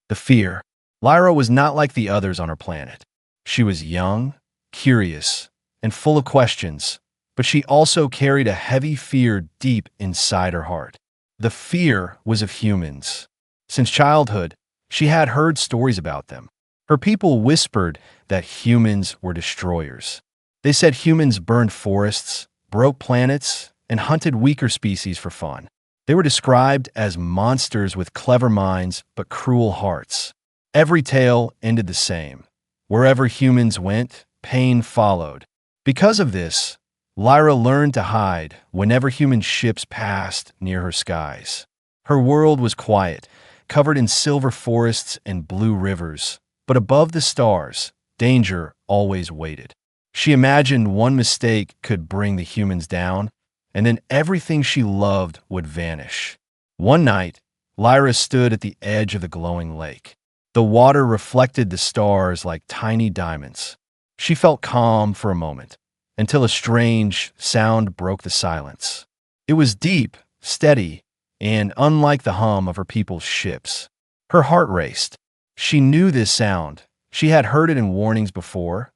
The fear. Lyra was not like the others on her planet. She was young, curious, and full of questions, but she also carried a heavy fear deep inside her heart. The fear was of humans. Since childhood, she had heard stories about them. Her people whispered that humans were destroyers. They said humans burned forests, broke planets, and hunted weaker species for fun. They were described as monsters with clever minds but cruel hearts. Every tale ended the same. Wherever humans went, pain followed. Because of this, Lyra learned to hide whenever human ships passed near her skies. Her world was quiet, covered in silver forests and blue rivers, but above the stars, danger always waited. She imagined one mistake could bring the humans down, and then everything she loved would vanish. One night, Lyra stood at the edge of the glowing lake. The water reflected the stars like tiny diamonds. She felt calm for a moment, until a strange sound broke the silence. It was deep, steady, and unlike the hum of her people's ships. Her heart raced. She knew this sound. She had heard it in warnings before.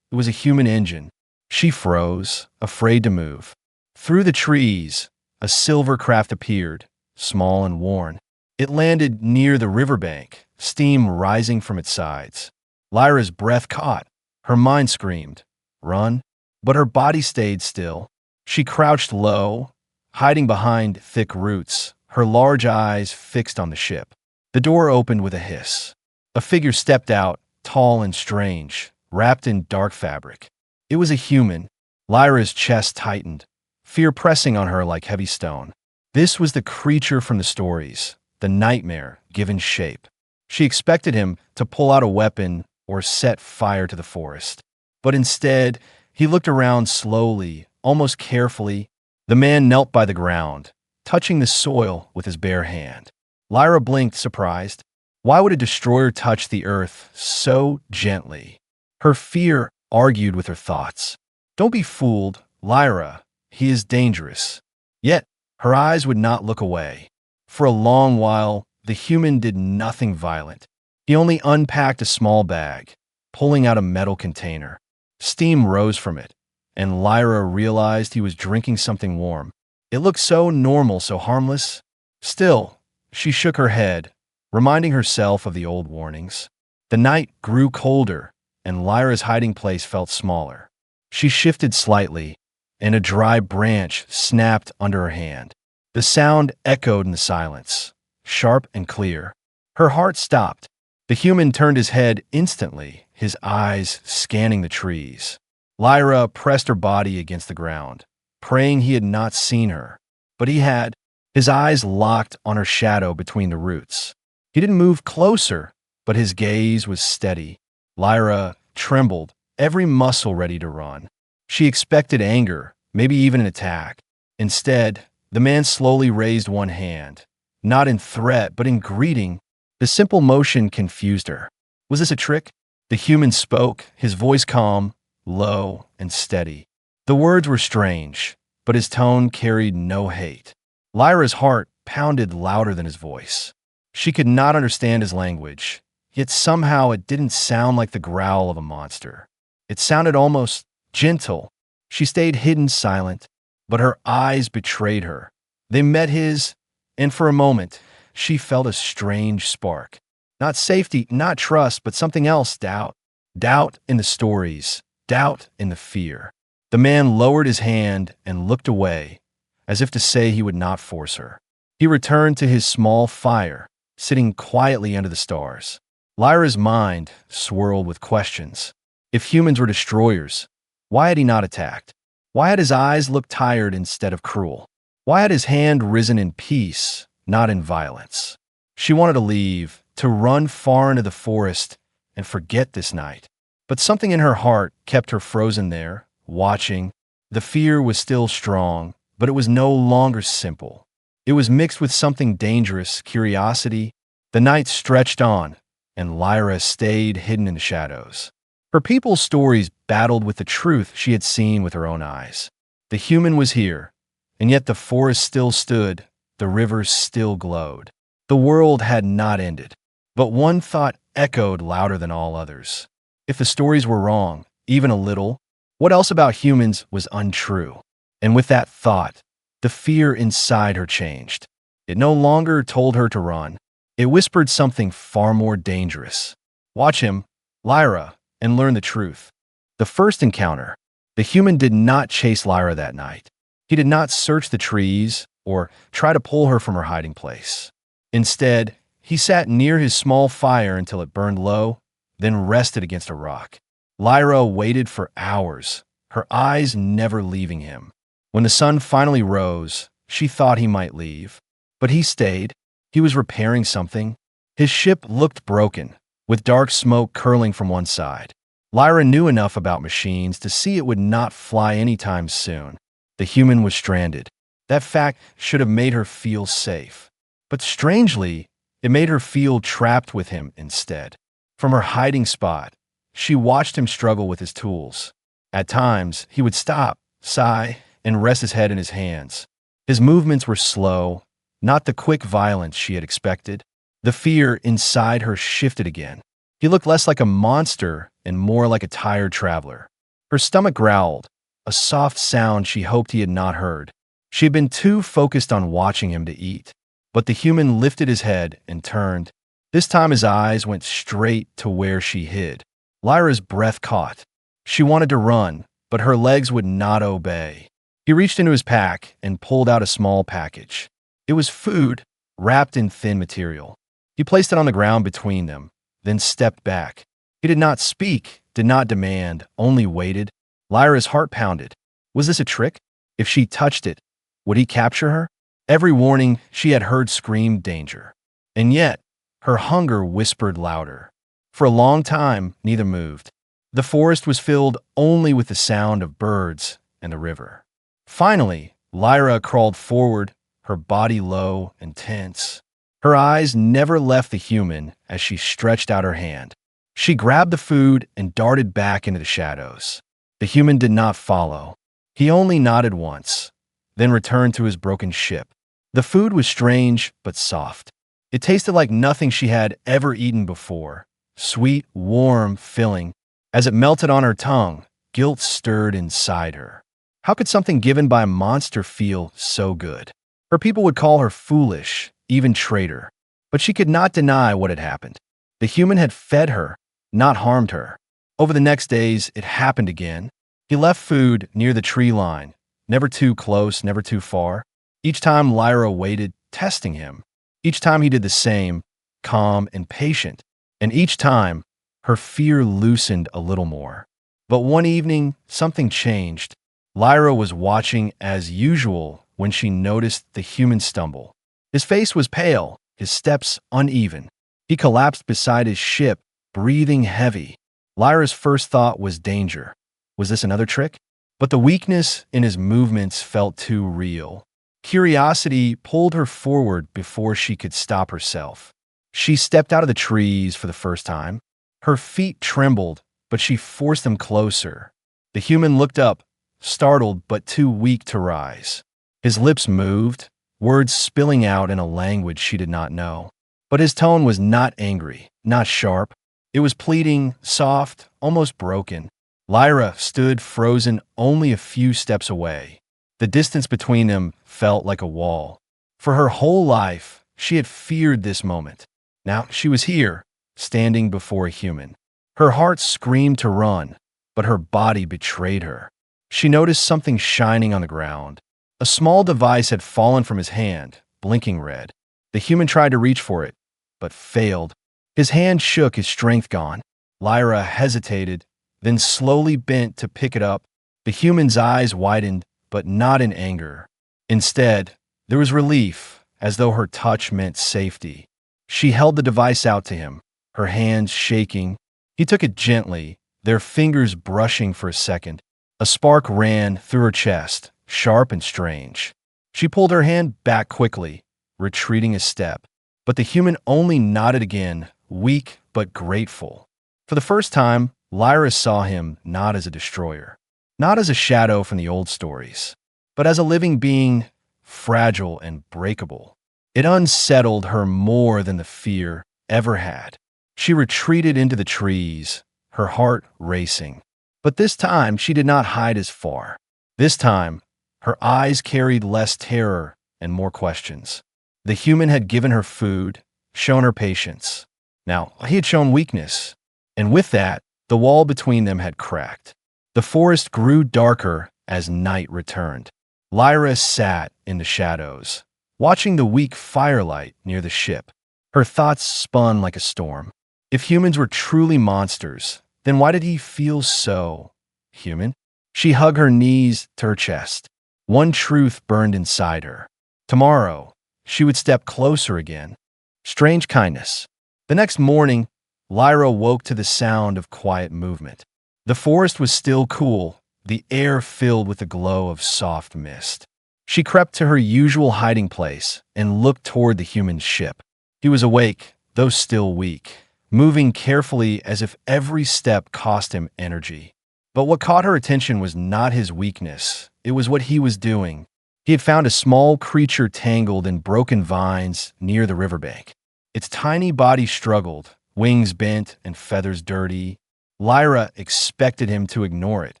It was a human engine. She froze, afraid to move. Through the trees, a silver craft appeared, small and worn. It landed near the riverbank, steam rising from its sides. Lyra's breath caught. Her mind screamed, "Run!" But her body stayed still. She crouched low, hiding behind thick roots, her large eyes fixed on the ship. The door opened with a hiss. A figure stepped out, tall and strange, wrapped in dark fabric. It was a human. Lyra's chest tightened, fear pressing on her like heavy stone. This was the creature from the stories, the nightmare given shape. She expected him to pull out a weapon or set fire to the forest. But instead, he looked around slowly, almost carefully. The man knelt by the ground, touching the soil with his bare hand. Lyra blinked, surprised. Why would a destroyer touch the earth so gently? Her fear argued with her thoughts. Don't be fooled, Lyra. He is dangerous. Yet, her eyes would not look away. For a long while, the human did nothing violent. He only unpacked a small bag, pulling out a metal container. Steam rose from it, and Lyra realized he was drinking something warm. It looked so normal, so harmless. Still, she shook her head, reminding herself of the old warnings. The night grew colder, and Lyra's hiding place felt smaller. She shifted slightly, and a dry branch snapped under her hand. The sound echoed in the silence, sharp and clear. Her heart stopped. The human turned his head instantly, his eyes scanning the trees. Lyra pressed her body against the ground, praying he had not seen her. But he had. His eyes locked on her shadow between the roots. He didn't move closer, but his gaze was steady. Lyra trembled, every muscle ready to run. She expected anger, maybe even an attack. Instead, the man slowly raised one hand, not in threat, but in greeting. The simple motion confused her. Was this a trick? The human spoke, his voice calm, low, and steady. The words were strange, but his tone carried no hate. Lyra's heart pounded louder than his voice. She could not understand his language, yet somehow it didn't sound like the growl of a monster. It sounded almost gentle. She stayed hidden, silent, but her eyes betrayed her. They met his, and for a moment, she felt a strange spark. Not safety, not trust, but something else, doubt. Doubt in the stories, doubt in the fear. The man lowered his hand and looked away, as if to say he would not force her. He returned to his small fire, sitting quietly under the stars. Lyra's mind swirled with questions. If humans were destroyers, why had he not attacked? Why had his eyes looked tired instead of cruel? Why had his hand risen in peace, not in violence? She wanted to leave, to run far into the forest and forget this night. But something in her heart kept her frozen there, watching. The fear was still strong, but it was no longer simple. It was mixed with something dangerous, curiosity. The night stretched on, and Lyra stayed hidden in the shadows. Her people's stories battled with the truth she had seen with her own eyes. The human was here, and yet the forest still stood, the rivers still glowed. The world had not ended. But one thought echoed louder than all others. If the stories were wrong, even a little, what else about humans was untrue? And with that thought, the fear inside her changed. It no longer told her to run. It whispered something far more dangerous. Watch him, Lyra, and learn the truth. The first encounter, the human did not chase Lyra that night. He did not search the trees or try to pull her from her hiding place. Instead, he sat near his small fire until it burned low, then rested against a rock. Lyra waited for hours, her eyes never leaving him. When the sun finally rose, she thought he might leave. But he stayed. He was repairing something. His ship looked broken, with dark smoke curling from one side. Lyra knew enough about machines to see it would not fly anytime soon. The human was stranded. That fact should have made her feel safe. But strangely, it made her feel trapped with him instead. From her hiding spot, she watched him struggle with his tools. At times, he would stop, sigh, and rest his head in his hands. His movements were slow, not the quick violence she had expected. The fear inside her shifted again. He looked less like a monster and more like a tired traveler. Her stomach growled, a soft sound she hoped he had not heard. She had been too focused on watching him to eat. But the human lifted his head and turned. This time his eyes went straight to where she hid. Lyra's breath caught. She wanted to run, but her legs would not obey. He reached into his pack and pulled out a small package. It was food, wrapped in thin material. He placed it on the ground between them, then stepped back. He did not speak, did not demand, only waited. Lyra's heart pounded. Was this a trick? If she touched it, would he capture her? Every warning she had heard screamed danger. And yet, her hunger whispered louder. For a long time, neither moved. The forest was filled only with the sound of birds and the river. Finally, Lyra crawled forward, her body low and tense. Her eyes never left the human as she stretched out her hand. She grabbed the food and darted back into the shadows. The human did not follow. He only nodded once, then returned to his broken ship. The food was strange but soft. It tasted like nothing she had ever eaten before. Sweet, warm, filling. As it melted on her tongue, guilt stirred inside her. How could something given by a monster feel so good? Her people would call her foolish, even traitor. But she could not deny what had happened. The human had fed her, not harmed her. Over the next days, it happened again. He left food near the tree line, never too close, never too far. Each time Lyra waited, testing him. Each time he did the same, calm and patient. And each time, her fear loosened a little more. But one evening, something changed. Lyra was watching as usual when she noticed the human stumble. His face was pale, his steps uneven. He collapsed beside his ship, breathing heavy. Lyra's first thought was danger. Was this another trick? But the weakness in his movements felt too real. Curiosity pulled her forward before she could stop herself. She stepped out of the trees for the first time. Her feet trembled, but she forced them closer. The human looked up, startled but too weak to rise. His lips moved, words spilling out in a language she did not know. But his tone was not angry, not sharp. It was pleading, soft, almost broken. Lyra stood frozen only a few steps away. The distance between them felt like a wall. For her whole life, she had feared this moment. Now she was here, standing before a human. Her heart screamed to run, but her body betrayed her. She noticed something shining on the ground. A small device had fallen from his hand, blinking red. The human tried to reach for it, but failed. His hand shook, his strength gone. Lyra hesitated, then slowly bent to pick it up. The human's eyes widened, but not in anger. Instead, there was relief, as though her touch meant safety. She held the device out to him, her hands shaking. He took it gently, their fingers brushing for a second. A spark ran through her chest, sharp and strange. She pulled her hand back quickly, retreating a step. But the human only nodded again, weak but grateful. For the first time, Lyra saw him not as a destroyer, not as a shadow from the old stories, but as a living being, fragile and breakable. It unsettled her more than the fear. ever had. She retreated into the trees, her heart racing. But this time she did not hide as far. This time, her eyes carried less terror and more questions. The human had given her food, shown her patience. Now, he had shown weakness. And with that, the wall between them had cracked. The forest grew darker as night returned. Lyra sat in the shadows, watching the weak firelight near the ship. Her thoughts spun like a storm. If humans were truly monsters, then why did he feel so human? She hugged her knees to her chest. One truth burned inside her. Tomorrow, she would step closer again. Strange kindness. The next morning, Lyra woke to the sound of quiet movement. The forest was still cool, the air filled with the glow of soft mist. She crept to her usual hiding place and looked toward the human ship. He was awake, though still weak, moving carefully as if every step cost him energy. But what caught her attention was not his weakness, it was what he was doing. He had found a small creature tangled in broken vines near the riverbank. Its tiny body struggled, wings bent and feathers dirty. Lyra expected him to ignore it,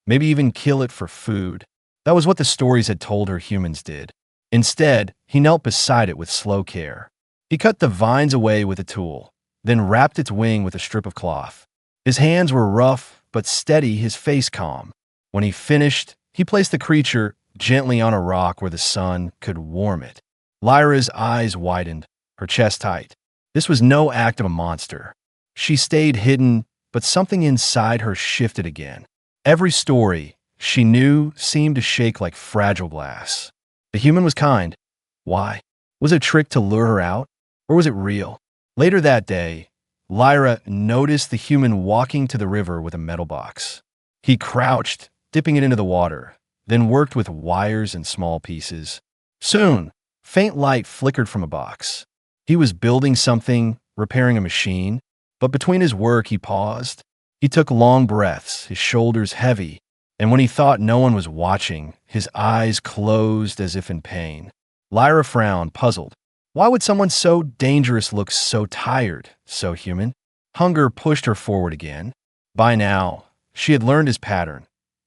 maybe even kill it for food. That was what the stories had told her humans did. Instead, he knelt beside it with slow care. He cut the vines away with a tool, then wrapped its wing with a strip of cloth. His hands were rough but steady, his face calm. When he finished, he placed the creature gently on a rock where the sun could warm it. Lyra's eyes widened, her chest tight. This was no act of a monster. She stayed hidden, but something inside her shifted again. Every story, she knew, seemed to shake like fragile glass. The human was kind. Why? Was it a trick to lure her out? Or was it real? Later that day, Lyra noticed the human walking to the river with a metal box. He crouched, dipping it into the water, then worked with wires and small pieces. Soon, faint light flickered from a box. He was building something, repairing a machine, but between his work he paused. He took long breaths, his shoulders heavy, and when he thought no one was watching, his eyes closed as if in pain. Lyra frowned, puzzled. Why would someone so dangerous look so tired, so human? Hunger pushed her forward again. By now, she had learned his pattern.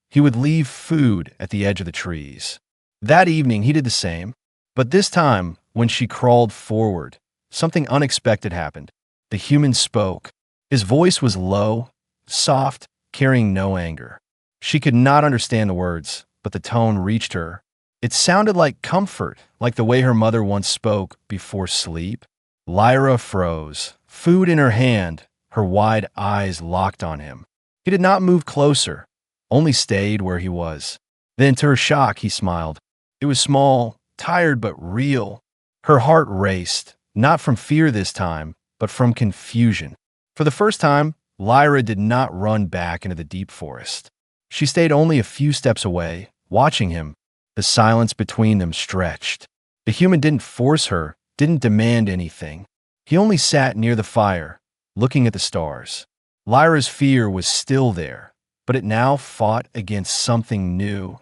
He would leave food at the edge of the trees. That evening, he did the same. But this time, when she crawled forward, something unexpected happened. The human spoke. His voice was low, soft, carrying no anger. She could not understand the words, but the tone reached her. It sounded like comfort, like the way her mother once spoke before sleep. Lyra froze, food in her hand, her wide eyes locked on him. He did not move closer, only stayed where he was. Then, to her shock, he smiled. It was small, tired but real. Her heart raced, not from fear this time, but from confusion. For the first time, Lyra did not run back into the deep forest. She stayed only a few steps away, watching him. The silence between them stretched. The human didn't force her, didn't demand anything. He only sat near the fire, looking at the stars. Lyra's fear was still there, but it now fought against something new.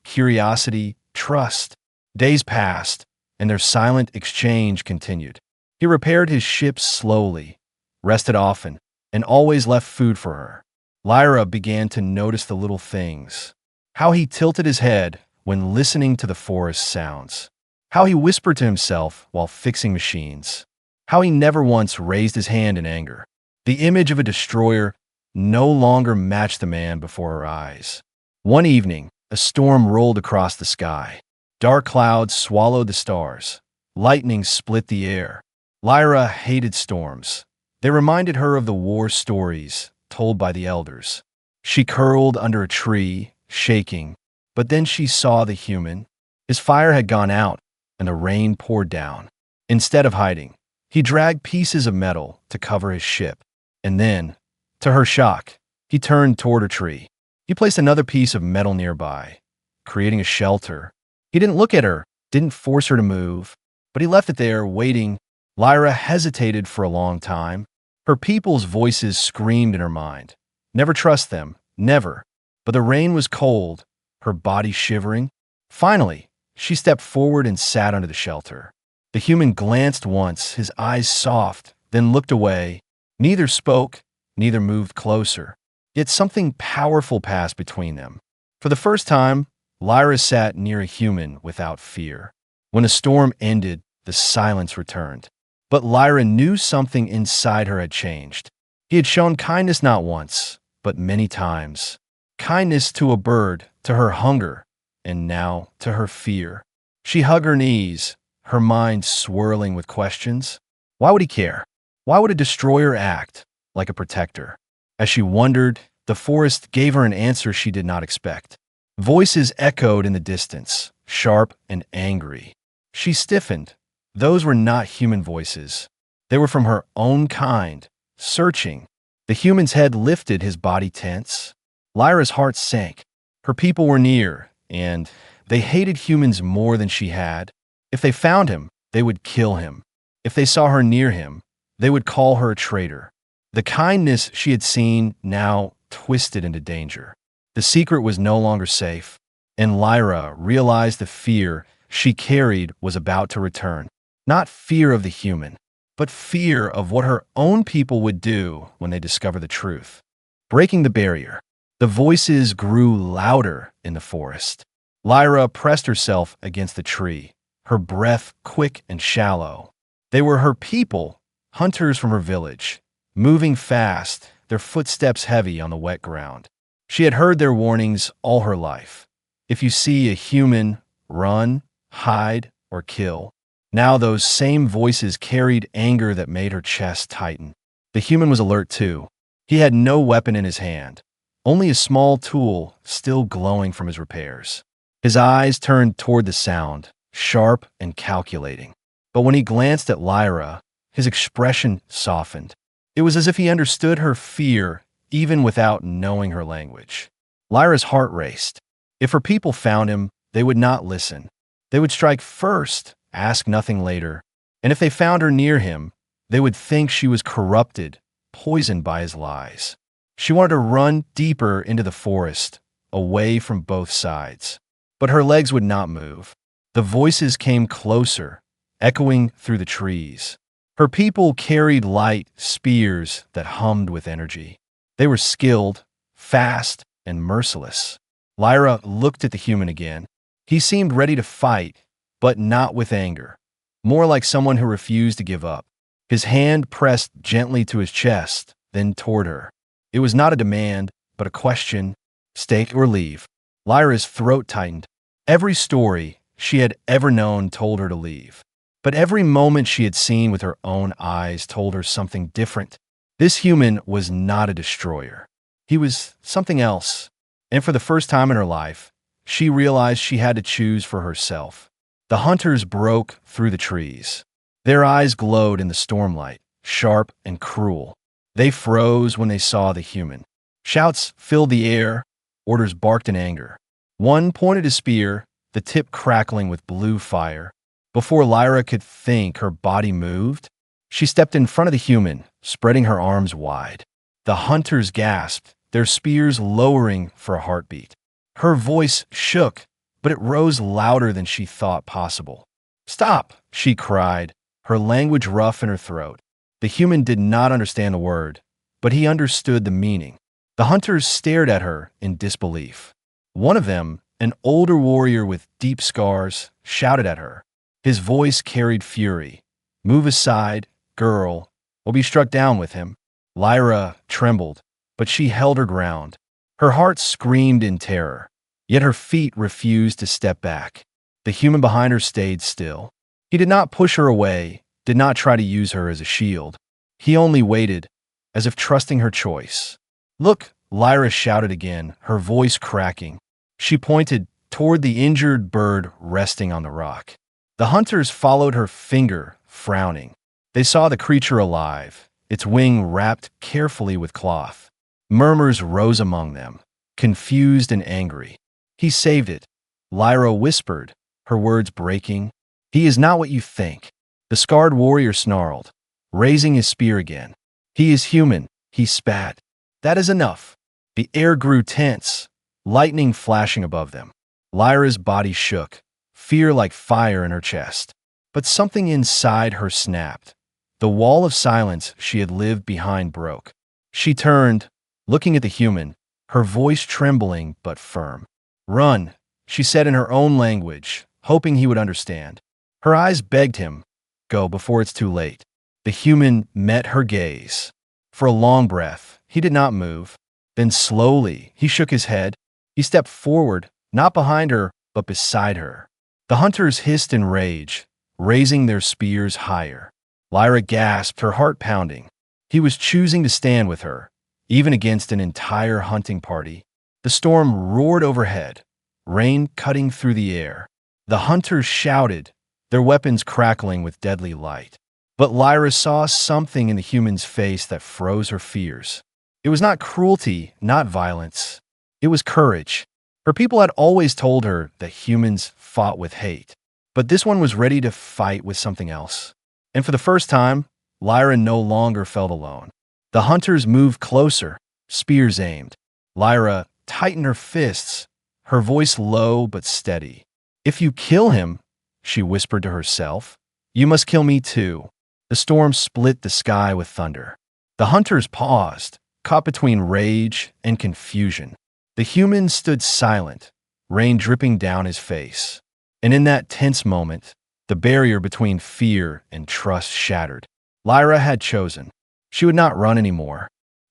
Curiosity, trust. Days passed, and their silent exchange continued. He repaired his ship slowly, rested often, and always left food for her. Lyra began to notice the little things. How he tilted his head when listening to the forest sounds. How he whispered to himself while fixing machines. How he never once raised his hand in anger. The image of a destroyer no longer matched the man before her eyes. One evening, a storm rolled across the sky. Dark clouds swallowed the stars. Lightning split the air. Lyra hated storms. They reminded her of the war stories told by the elders. She curled under a tree, shaking, but then she saw the human. His fire had gone out, and the rain poured down. Instead of hiding, he dragged pieces of metal to cover his ship. And then, to her shock, he turned toward a tree. He placed another piece of metal nearby, creating a shelter. He didn't look at her, didn't force her to move, but he left it there, waiting. Lyra hesitated for a long time. Her people's voices screamed in her mind. Never trust them, never. But the rain was cold, her body shivering. Finally, she stepped forward and sat under the shelter. The human glanced once, his eyes soft, then looked away. Neither spoke, neither moved closer. Yet something powerful passed between them. For the first time, Lyra sat near a human without fear. When the storm ended, the silence returned. But Lyra knew something inside her had changed. He had shown kindness not once, but many times. Kindness to a bird, to her hunger, and now to her fear. She hugged her knees, her mind swirling with questions. Why would he care? Why would a destroyer act like a protector? As she wondered, the forest gave her an answer she did not expect. Voices echoed in the distance, sharp and angry. She stiffened. Those were not human voices. They were from her own kind, searching. The human's head lifted, his body tense. Lyra's heart sank. Her people were near, and they hated humans more than she had. If they found him, they would kill him. If they saw her near him, they would call her a traitor. The kindness she had seen now twisted into danger. The secret was no longer safe, and Lyra realized the fear she carried was about to return. Not fear of the human, but fear of what her own people would do when they discover the truth. Breaking the barrier, the voices grew louder in the forest. Lyra pressed herself against the tree, her breath quick and shallow. They were her people, hunters from her village, moving fast, their footsteps heavy on the wet ground. She had heard their warnings all her life. If you see a human, run, hide, or kill. Now those same voices carried anger that made her chest tighten. The human was alert too. He had no weapon in his hand, only a small tool still glowing from his repairs. His eyes turned toward the sound, sharp and calculating. But when he glanced at Lyra, his expression softened. It was as if he understood her fear even without knowing her language. Lyra's heart raced. If her people found him, they would not listen. They would strike first, ask nothing later. And if they found her near him, they would think she was corrupted, poisoned by his lies. She wanted to run deeper into the forest, away from both sides. But her legs would not move. The voices came closer, echoing through the trees. Her people carried light spears that hummed with energy. They were skilled, fast, and merciless. Lyra looked at the human again. He seemed ready to fight, but not with anger, more like someone who refused to give up. His hand pressed gently to his chest, then toward her. It was not a demand, but a question, stay or leave. Lyra's throat tightened. Every story she had ever known told her to leave. But every moment she had seen with her own eyes told her something different. This human was not a destroyer. He was something else. And for the first time in her life, she realized she had to choose for herself. The hunters broke through the trees. Their eyes glowed in the stormlight, sharp and cruel. They froze when they saw the human. Shouts filled the air, orders barked in anger. One pointed a spear, the tip crackling with blue fire. Before Lyra could think, her body moved. She stepped in front of the human, spreading her arms wide. The hunters gasped, their spears lowering for a heartbeat. Her voice shook, but it rose louder than she thought possible. "Stop!" she cried, her language rough in her throat. The human did not understand the word, but he understood the meaning. The hunters stared at her in disbelief. One of them, an older warrior with deep scars, shouted at her. His voice carried fury. "Move aside, girl, or be struck down with him." Lyra trembled, but she held her ground. Her heart screamed in terror, yet her feet refused to step back. The human behind her stayed still. He did not push her away, did not try to use her as a shield. He only waited, as if trusting her choice. "Look," Lyra shouted again, her voice cracking. She pointed toward the injured bird resting on the rock. The hunters followed her finger, frowning. They saw the creature alive, its wing wrapped carefully with cloth. Murmurs rose among them, confused and angry. "He saved it," Lyra whispered, her words breaking. "He is not what you think." The scarred warrior snarled, raising his spear again. "He is human," he spat. "That is enough." The air grew tense, lightning flashing above them. Lyra's body shook, fear like fire in her chest. But something inside her snapped. The wall of silence she had lived behind broke. She turned, looking at the human, her voice trembling but firm. "Run," she said in her own language, hoping he would understand. Her eyes begged him, "Go before it's too late." The human met her gaze. For a long breath, he did not move. Then slowly, he shook his head. He stepped forward, not behind her, but beside her. The hunters hissed in rage, raising their spears higher. Lyra gasped, her heart pounding. He was choosing to stand with her, even against an entire hunting party. The storm roared overhead, rain cutting through the air. The hunters shouted, their weapons crackling with deadly light. But Lyra saw something in the human's face that froze her fears. It was not cruelty, not violence. It was courage. Her people had always told her that humans fought with hate. But this one was ready to fight with something else. And for the first time, Lyra no longer felt alone. The hunters moved closer, spears aimed. Lyra tightened her fists, her voice low but steady. "If you kill him," she whispered to herself, "you must kill me too." The storm split the sky with thunder. The hunters paused, caught between rage and confusion. The human stood silent, rain dripping down his face. And in that tense moment, the barrier between fear and trust shattered. Lyra had chosen. She would not run anymore.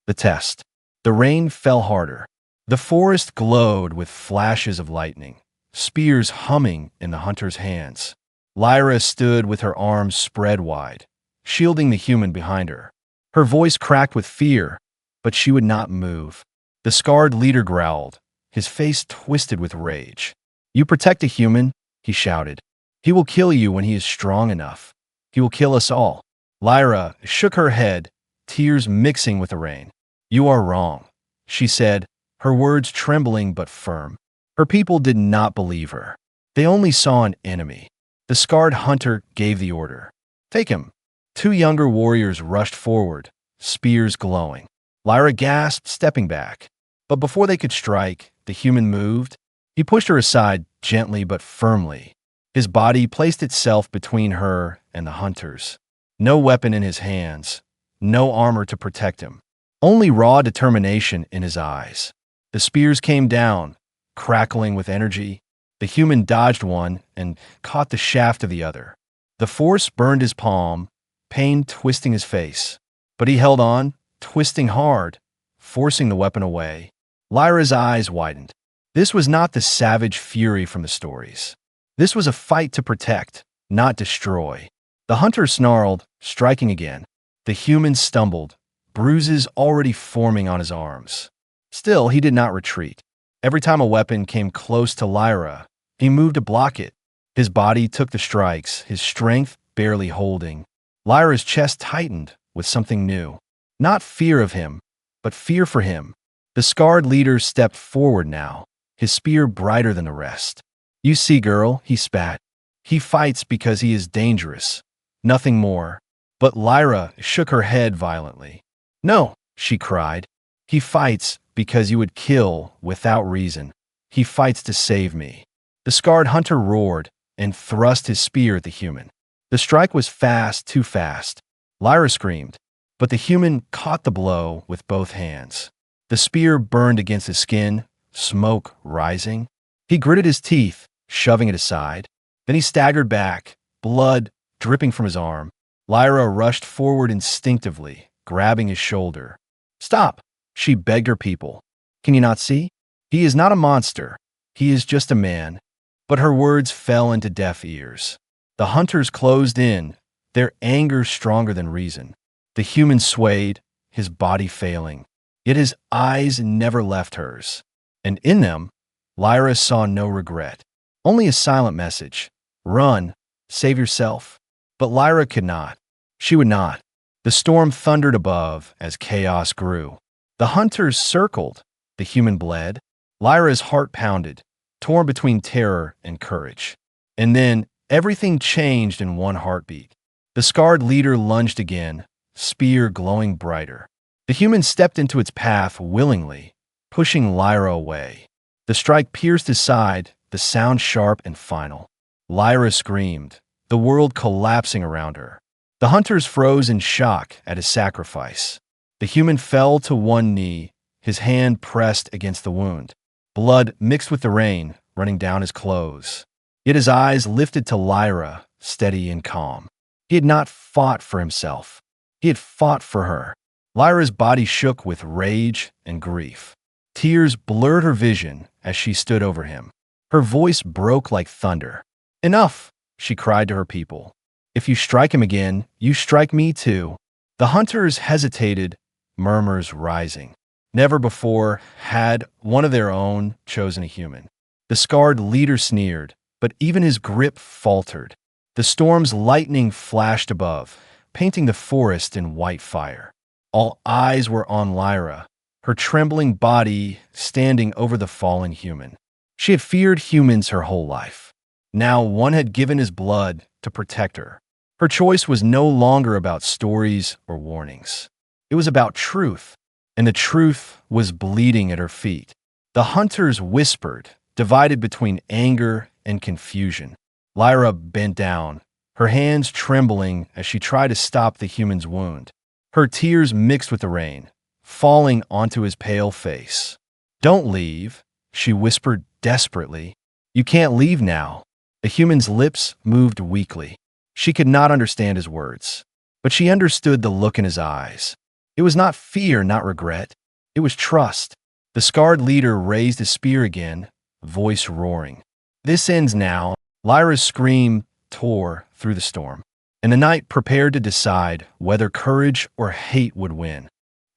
The test. The rain fell harder. The forest glowed with flashes of lightning, spears humming in the hunter's hands. Lyra stood with her arms spread wide, shielding the human behind her. Her voice cracked with fear, but she would not move. The scarred leader growled, his face twisted with rage. "You protect a human," he shouted. "He will kill you when he is strong enough. He will kill us all." Lyra shook her head, tears mixing with the rain. "You are wrong," she said, her words trembling but firm. Her people did not believe her. They only saw an enemy. The scarred hunter gave the order. "Take him." Two younger warriors rushed forward, spears glowing. Lyra gasped, stepping back. But before they could strike, the human moved. He pushed her aside gently but firmly. His body placed itself between her and the hunters. No weapon in his hands, no armor to protect him. Only raw determination in his eyes. The spears came down, crackling with energy. The human dodged one and caught the shaft of the other. The force burned his palm, pain twisting his face. But he held on, twisting hard, forcing the weapon away. Lyra's eyes widened. This was not the savage fury from the stories. This was a fight to protect, not destroy. The hunter snarled, striking again. The human stumbled, bruises already forming on his arms. Still, he did not retreat. Every time a weapon came close to Lyra, he moved to block it. His body took the strikes, his strength barely holding. Lyra's chest tightened with something new. Not fear of him, but fear for him. The scarred leader stepped forward now, his spear brighter than the rest. "You see, girl," he spat. "He fights because he is dangerous. Nothing more." But Lyra shook her head violently. "No," she cried. "He fights because you would kill without reason. He fights to save me." The scarred hunter roared and thrust his spear at the human. The strike was fast, too fast. Lyra screamed, but the human caught the blow with both hands. The spear burned against his skin, smoke rising. He gritted his teeth, shoving it aside. Then he staggered back, blood dripping from his arm. Lyra rushed forward instinctively, grabbing his shoulder. "Stop," she begged her people. "Can you not see? He is not a monster. He is just a man." But her words fell into deaf ears. The hunters closed in, their anger stronger than reason. The human swayed, his body failing. Yet his eyes never left hers. And in them, Lyra saw no regret. Only a silent message. "Run, save yourself." But Lyra could not. She would not. The storm thundered above as chaos grew. The hunters circled. The human bled. Lyra's heart pounded, torn between terror and courage. And then everything changed in one heartbeat. The scarred leader lunged again, spear glowing brighter. The human stepped into its path willingly, pushing Lyra away. The strike pierced his side, the sound sharp and final. Lyra screamed, the world collapsing around her. The The hunters froze in shock at his sacrifice. The human fell to one knee, his hand pressed against the wound. Blood mixed with the rain running down his clothes. Yet his eyes lifted to Lyra, steady and calm. He had not fought for himself. He had fought for her. Lyra's body shook with rage and grief. Tears blurred her vision as she stood over him. Her voice broke like thunder. "Enough!" she cried to her people. "If you strike him again, you strike me too." The hunters hesitated, murmurs rising. Never before had one of their own chosen a human. The scarred leader sneered, but even his grip faltered. The storm's lightning flashed above, painting the forest in white fire. All eyes were on Lyra, her trembling body standing over the fallen human. She had feared humans her whole life. Now one had given his blood to protect her. Her choice was no longer about stories or warnings. It was about truth, and the truth was bleeding at her feet. The hunters whispered, divided between anger and confusion. Lyra bent down, her hands trembling as she tried to stop the human's wound. Her tears mixed with the rain, falling onto his pale face. "Don't leave," she whispered desperately. "You can't leave now." The human's lips moved weakly. She could not understand his words, but she understood the look in his eyes. It was not fear, not regret. It was trust. The scarred leader raised his spear again, voice roaring. "This ends now." Lyra's scream tore through the storm, and the night prepared to decide whether courage or hate would win.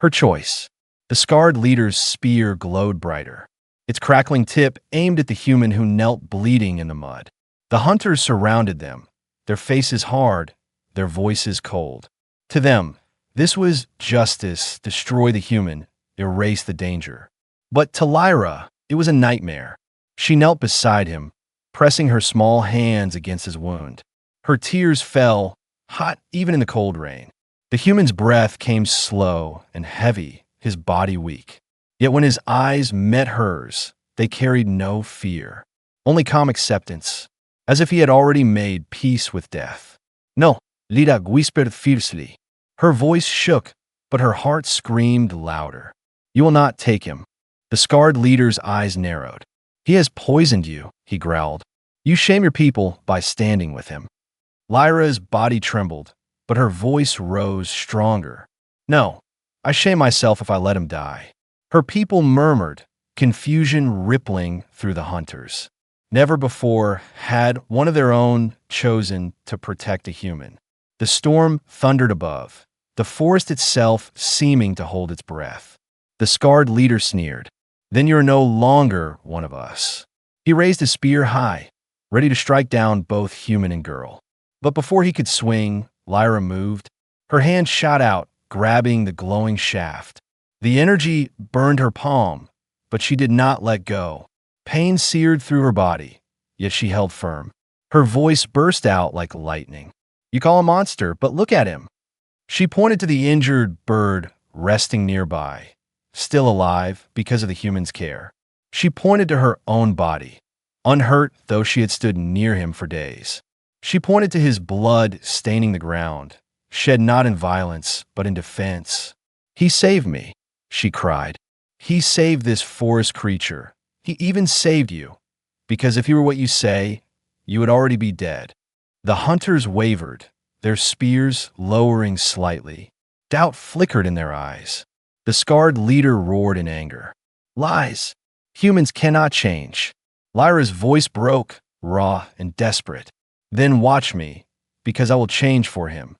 Her choice. The scarred leader's spear glowed brighter, its crackling tip aimed at the human who knelt bleeding in the mud. The hunters surrounded them, their faces hard, their voices cold. To them, this was justice: destroy the human, erase the danger. But to Lyra, it was a nightmare. She knelt beside him, pressing her small hands against his wound. Her tears fell, hot even in the cold rain. The human's breath came slow and heavy, his body weak. Yet when his eyes met hers, they carried no fear, only calm acceptance, as if he had already made peace with death. "No," Lyra whispered fiercely. Her voice shook, but her heart screamed louder. "You will not take him." The scarred leader's eyes narrowed. "He has poisoned you," he growled. "You shame your people by standing with him." Lyra's body trembled, but her voice rose stronger. "No, I shame myself if I let him die." Her people murmured, confusion rippling through the hunters. Never before had one of their own chosen to protect a human. The storm thundered above, the forest itself seeming to hold its breath. The scarred leader sneered. "Then you're no longer one of us." He raised his spear high, ready to strike down both human and girl. But before he could swing, Lyra moved. Her hand shot out, grabbing the glowing shaft. The energy burned her palm, but she did not let go. Pain seared through her body, yet she held firm. Her voice burst out like lightning. "You call a monster, but look at him." She pointed to the injured bird resting nearby, still alive because of the human's care. She pointed to her own body, unhurt though she had stood near him for days. She pointed to his blood staining the ground, shed not in violence, but in defense. "He saved me," she cried. "He saved this forest creature. He even saved you, because if you were what you say, you would already be dead." The hunters wavered, their spears lowering slightly. Doubt flickered in their eyes. The scarred leader roared in anger. "Lies! Humans cannot change." Lyra's voice broke, raw and desperate. "Then watch me, because I will change for him."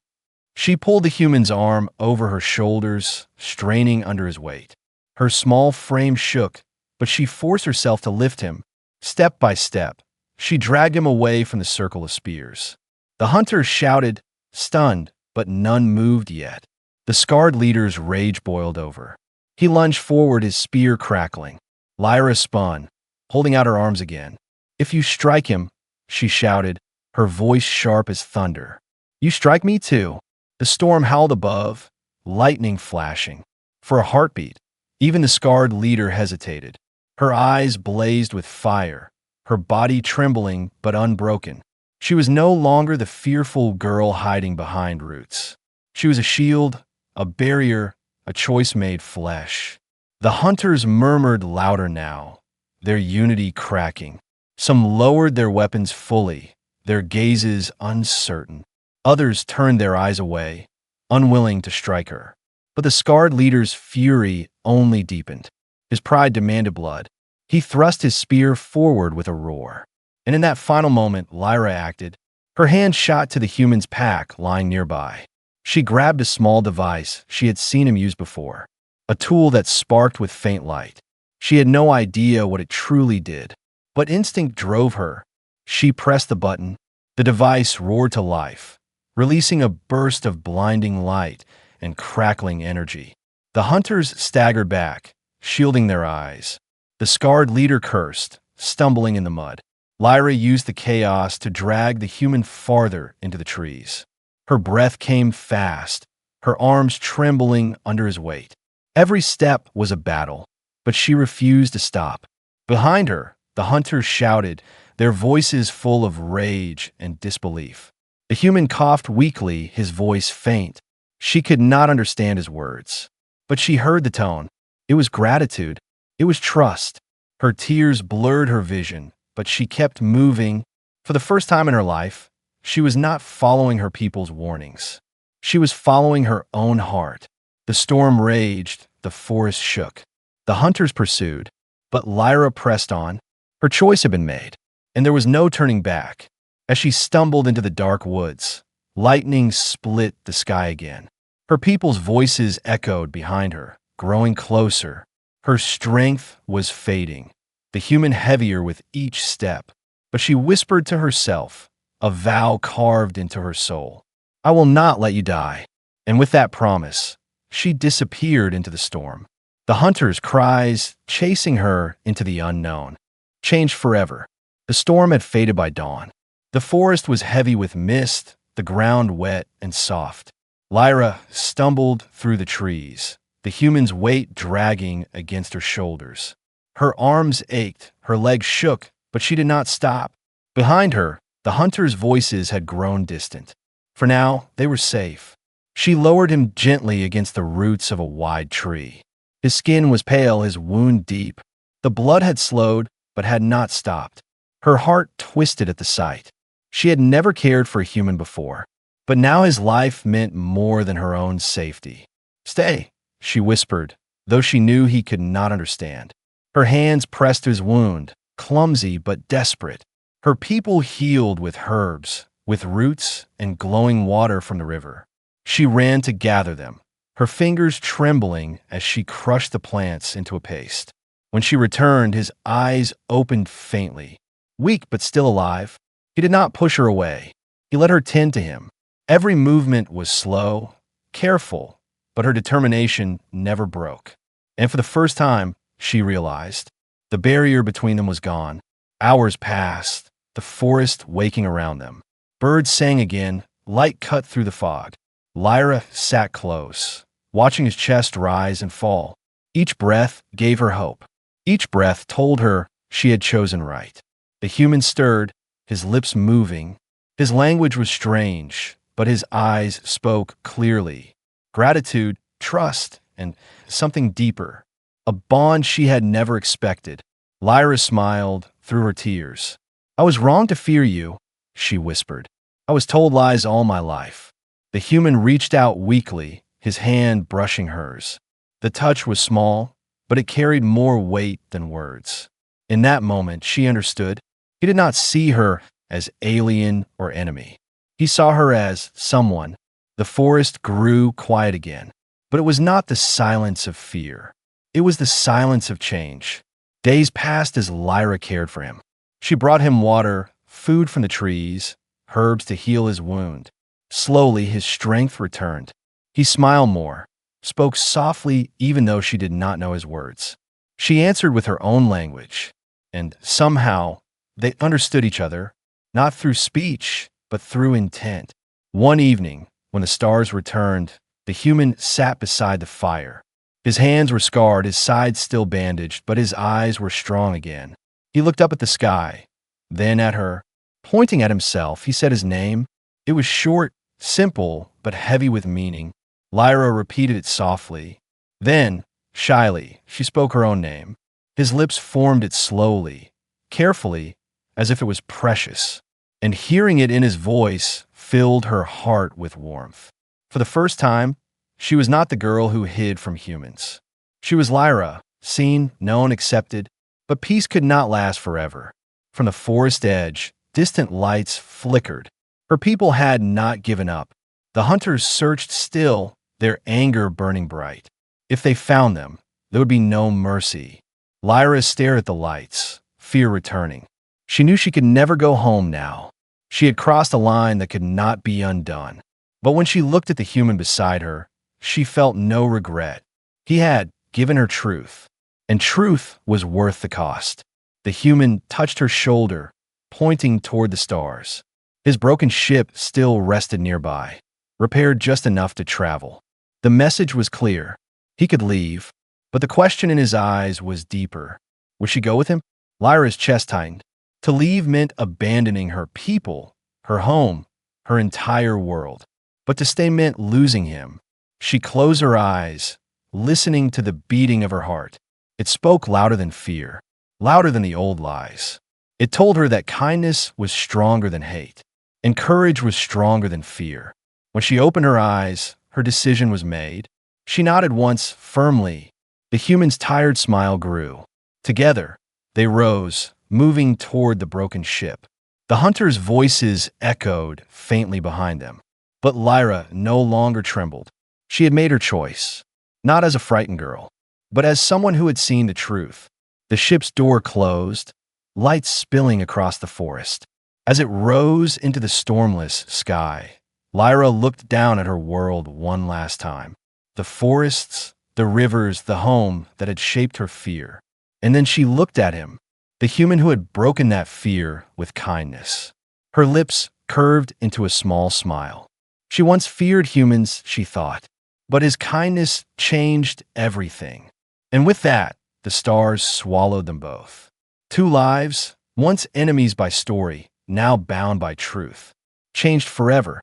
She pulled the human's arm over her shoulders, straining under his weight. Her small frame shook, but she forced herself to lift him. Step by step, she dragged him away from the circle of spears. The hunters shouted, stunned, but none moved yet. The scarred leader's rage boiled over. He lunged forward, his spear crackling. Lyra spun, holding out her arms again. "If you strike him," she shouted, her voice sharp as thunder. "You strike me too." The storm howled above, lightning flashing. For a heartbeat, even the scarred leader hesitated. Her eyes blazed with fire, her body trembling but unbroken. She was no longer the fearful girl hiding behind roots. She was a shield, a barrier, a choice made flesh. The hunters murmured louder now, their unity cracking. Some lowered their weapons fully, their gazes uncertain. Others turned their eyes away, unwilling to strike her. But the scarred leader's fury only deepened. His pride demanded blood. He thrust his spear forward with a roar. And in that final moment, Lyra acted. Her hand shot to the human's pack lying nearby. She grabbed a small device she had seen him use before, a tool that sparked with faint light. She had no idea what it truly did, but instinct drove her. She pressed the button. The device roared to life, releasing a burst of blinding light and crackling energy. The hunters staggered back, shielding their eyes. The scarred leader cursed, stumbling in the mud. Lyra used the chaos to drag the human farther into the trees. Her breath came fast, her arms trembling under his weight. Every step was a battle, but she refused to stop. Behind her, the hunters shouted, their voices full of rage and disbelief. The human coughed weakly, his voice faint. She could not understand his words, but she heard the tone. It was gratitude. It was trust. Her tears blurred her vision, but she kept moving. For the first time in her life, she was not following her people's warnings. She was following her own heart. The storm raged, the forest shook. The hunters pursued, but Lyra pressed on. Her choice had been made, and there was no turning back. As she stumbled into the dark woods, lightning split the sky again. Her people's voices echoed behind her, growing closer. Her strength was fading, the human heavier with each step. But she whispered to herself, a vow carved into her soul. I will not let you die. And with that promise, she disappeared into the storm. The hunter's cries chasing her into the unknown. Changed forever. The storm had faded by dawn. The forest was heavy with mist, the ground wet and soft. Lyra stumbled through the trees, the human's weight dragging against her shoulders. Her arms ached, her legs shook, but she did not stop. Behind her, the hunters' voices had grown distant. For now, they were safe. She lowered him gently against the roots of a wide tree. His skin was pale, his wound deep. The blood had slowed, but had not stopped. Her heart twisted at the sight. She had never cared for a human before, but now his life meant more than her own safety. Stay, she whispered, though she knew he could not understand. Her hands pressed his wound, clumsy but desperate. Her people healed with herbs, with roots and glowing water from the river. She ran to gather them, her fingers trembling as she crushed the plants into a paste. When she returned, his eyes opened faintly. Weak but still alive, he did not push her away. He let her tend to him. Every movement was slow, careful, but her determination never broke. And for the first time, she realized, the barrier between them was gone. Hours passed, the forest waking around them. Birds sang again, light cut through the fog. Lyra sat close, watching his chest rise and fall. Each breath gave her hope. Each breath told her she had chosen right. The human stirred, his lips moving. His language was strange, but his eyes spoke clearly. Gratitude, trust, and something deeper. A bond she had never expected. Lyra smiled through her tears. I was wrong to fear you, she whispered. I was told lies all my life. The human reached out weakly, his hand brushing hers. The touch was small, but it carried more weight than words. In that moment, she understood. He did not see her as alien or enemy. He saw her as someone. The forest grew quiet again, but it was not the silence of fear. It was the silence of change. Days passed as Lyra cared for him. She brought him water, food from the trees, herbs to heal his wound. Slowly, his strength returned. He smiled more, spoke softly even though she did not know his words. She answered with her own language, and somehow they understood each other, not through speech, but through intent. One evening, when the stars returned, the human sat beside the fire. His hands were scarred, his sides still bandaged, but his eyes were strong again. He looked up at the sky, then at her. Pointing at himself, he said his name. It was short, simple, but heavy with meaning. Lyra repeated it softly. Then, shyly, she spoke her own name. His lips formed it slowly, carefully, as if it was precious. And hearing it in his voice filled her heart with warmth. For the first time, she was not the girl who hid from humans. She was Lyra, seen, known, accepted, but peace could not last forever. From the forest edge, distant lights flickered. Her people had not given up. The hunters searched still, their anger burning bright. If they found them, there would be no mercy. Lyra stared at the lights, fear returning. She knew she could never go home now. She had crossed a line that could not be undone. But when she looked at the human beside her, she felt no regret. He had given her truth, and truth was worth the cost. The human touched her shoulder, pointing toward the stars. His broken ship still rested nearby, repaired just enough to travel. The message was clear. He could leave, but the question in his eyes was deeper. Would she go with him? Lyra's chest tightened. To leave meant abandoning her people, her home, her entire world. But to stay meant losing him. She closed her eyes, listening to the beating of her heart. It spoke louder than fear, louder than the old lies. It told her that kindness was stronger than hate, and courage was stronger than fear. When she opened her eyes, her decision was made. She nodded once, firmly. The human's tired smile grew. Together, they rose, moving toward the broken ship. The hunters' voices echoed faintly behind them. But Lyra no longer trembled. She had made her choice, not as a frightened girl, but as someone who had seen the truth. The ship's door closed, lights spilling across the forest. As it rose into the stormless sky, Lyra looked down at her world one last time. The forests, the rivers, the home that had shaped her fear. And then she looked at him, the human who had broken that fear with kindness. Her lips curved into a small smile. She once feared humans, she thought, but his kindness changed everything. And with that, the stars swallowed them both. Two lives, once enemies by story, now bound by truth, changed forever.